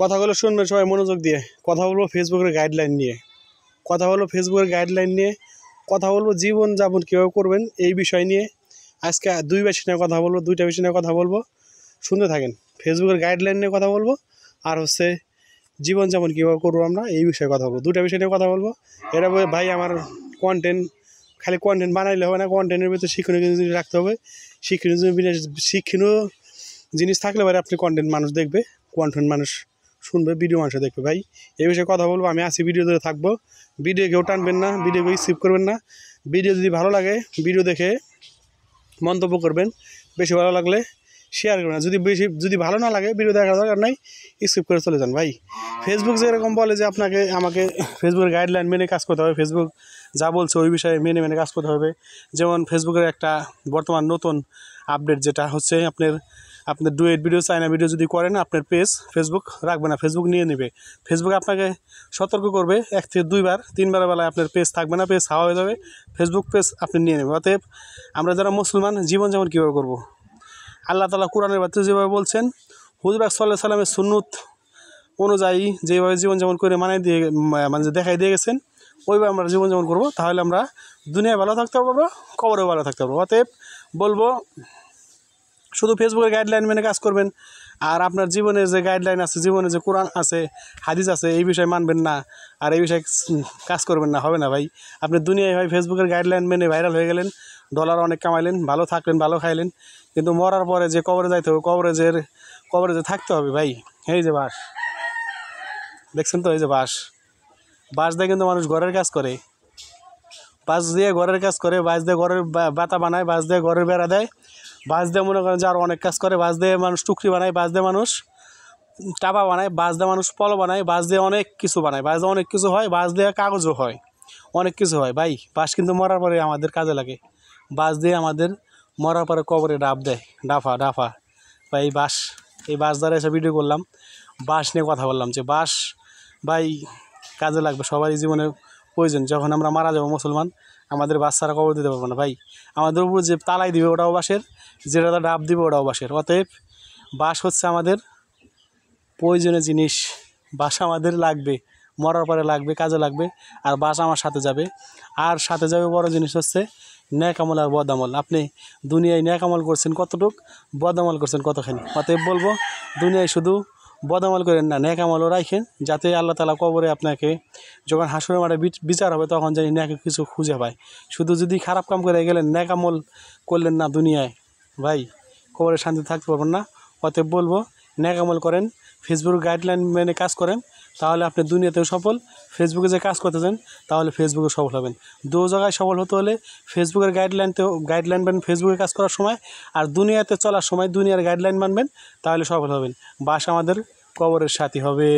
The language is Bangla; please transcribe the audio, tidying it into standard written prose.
কথাগুলো শুনবেন সবাই মনোযোগ দিয়ে। কথা বলবো ফেসবুকের গাইডলাইন নিয়ে, কথা বলবো ফেসবুকের গাইডলাইন নিয়ে, কথা বলবো জীবনযাপন কীভাবে করবেন এই বিষয় নিয়ে। আজকে দুই বিষয় নিয়ে কথা বলবো, দুইটা বিষয় নিয়ে কথা বলবো, শুনতে থাকেন। ফেসবুকের গাইডলাইন নিয়ে কথা বলবো, আর হচ্ছে জীবনযাপন কীভাবে করবো আমরা এই বিষয়ে কথা বলবো। দুইটা বিষয় নিয়ে কথা বলবো। এটা ভাই আমার কন্টেন্ট খালি কন্টেন্ট বানাইলে হবে না, কন্টেন্টের ভিতরে শিক্ষণীয় জিনিস রাখতে হবে। শিক্ষণীয় জিনিস থাকলে পরে আপনি কন্টেন্ট মানুষ দেখবে, কন্টেন্ট মানুষ শুনবে, ভিডিও মানুষ দেখবে। ভাই এই বিষয়ে কথা বলবো, আমি আসি ভিডিও ধরে থাকবো। ভিডিও কেউ টানবেন না, ভিডিও কেউ স্কিপ করবেন না। ভিডিও যদি ভালো লাগে ভিডিও দেখে মন্তব্য করবেন, বেশি ভালো লাগলে শেয়ার করবেন না। যদি ভালো না লাগে ভিডিও দেখার দরকার নাই, স্কিপ করে চলে যান। ভাই ফেসবুক যেরকম বলে যে আমাকে ফেসবুকের গাইডলাইন মেনে কাজ করতে হবে, ফেসবুক যা বলছে ওই বিষয়ে মেনে কাজ করতে হবে। যেমন ফেসবুকের একটা বর্তমান নতুন আপডেট যেটা হচ্ছে আপনার ডুয়েট ভিডিও, চায়না ভিডিও যদি করেন আপনার পেজ ফেসবুক রাখবে না, ফেসবুক নিয়ে নেবে। ফেসবুক আপনাকে সতর্ক করবে 1 থেকে 2 বার 3 বারের বেলায় আপনার পেজ থাকবে না, পেজ হাওয়া হয়ে যাবে, ফেসবুক পেজ আপনি নিয়ে নেবে। অতএব আমরা যারা মুসলমান জীবনযাপন কীভাবে করবো, আল্লাহ তাআলা কোরআনের ভিতরে যেভাবে বলছেন, হুজুর পাক সাল্লাল্লাহু আলাইহি সাল্লামের সুন্নত অনুযায়ী যেভাবে জীবনযাপন করে দেখাই দিয়ে গেছেন, ওইভাবে আমরা জীবনযাপন করবো। তাহলে আমরা দুনিয়ায় ভালো থাকতে পারবো, কবরেও ভালো থাকতে পারবো। অতএব বলবো শুধু ফেসবুকের গাইডলাইন মেনে কাজ করবেন, আর আপনার জীবনের যে গাইডলাইন আছে, জীবনে যে কোরআন আছে, হাদিস আছে, এই বিষয়ে মানবেন না আর এই বিষয়ে কাজ করবেন না, হবে না ভাই। আপনি দুনিয়ায় ভাই ফেসবুকের গাইডলাইন মেনে ভাইরাল হয়ে গেলেন, ডলার অনেক কামাইলেন, ভালো থাকলেন, ভালো খাইলেন, কিন্তু মরার পরে যে কবরে যাইতে হবে, কবরে যে থাকতে হবে ভাই। এই যে বাঁশ দেখছেন তো, এই যে বাঁশ দিয়ে কিন্তু মানুষ ঘরের কাজ করে, বাঁশ দিয়ে ঘরের কাজ করে, বাঁশ দিয়ে ঘরের বাতা বানায়, বাঁশ দিয়ে ঘরের বেড়া দেয়, বাঁশ দিয়ে মনে করেন যে আরও অনেক কাজ করে। বাঁশ দিয়ে মানুষ টুকরি বানায়, বাঁশ দিয়ে মানুষ টাবা বানায়, বাঁশ দিয়ে মানুষ পলো বানায়, বাঁশ দিয়ে অনেক কিছু বানায়, বাঁশ দিয়ে অনেক কিছু হয়, বাঁশ দিয়ে কাগজও হয়, অনেক কিছু হয় ভাই। বাঁশ কিন্তু মরার পরে আমাদের কাজে লাগে, বাঁশ দিয়ে আমাদের মরার পরে কবরে ডাব দেয়, ডাফা ভাই। এই বাঁশ দ্বারা এসে ভিডিও করলাম, বাঁশ নিয়ে কথা বললাম যে বাঁশ ভাই কাজে লাগবে, সবারই জীবনে প্রয়োজন। যখন আমরা মারা যাবো মুসলমান, আমাদের বাচ্চারা কবর দিতে পারবো না ভাই, আমাদের উপর যে তালাই দিবে ওটাও বাঁশের, যেটা ডাব দিবে ওটাও বাঁশের। অতএব বাঁশ হচ্ছে আমাদের প্রয়োজনীয় জিনিস, বাঁশ আমাদের লাগবে, মরার পরে লাগবে, কাজে লাগবে। আর বাঁশ আমার সাথে যাবে, আর সাথে যাবে বড় জিনিস হচ্ছে ন্যাক আমল আর বদ আমল। আপনি দুনিয়ায় ন্যাক আমল করছেন কতটুক, বদ আমল করছেন কতখানি। অতএব বলবো দুনিয়ায় শুধু বদ আমল করেন না, ন্যাক আমলও রাখেন, যাতে আল্লাহ তাআলা কবরে আপনাকে যখন হাসরের মাঠে বিচার হবে তখন জানি ন্যাক কিছু খুঁজে পায়। শুধু যদি খারাপ কাম করে গেলেন, ন্যাক আমল করলেন না দুনিয়ায়, ভাই কবরে শান্তি থাকতে পারবেন না। অতএব বলবো ন্যাক আমল করেন, ফেসবুক গাইডলাইন মেনে কাজ করেন, তাহলে আপনি দুনিয়াতেও সফল, ফেসবুকে যে কাজ করতেছেন তাহলে ফেসবুকে সফল হবেন। দু জায়গায় সফল হতে হলে ফেসবুকের গাইডলাইন মানবেন ফেসবুকে কাজ করার সময়, আর দুনিয়াতে চলার সময় দুনিয়ার গাইডলাইন মানবেন, তাহলে সফল হবেন। বাস আমাদের কবরের সাথী হবে।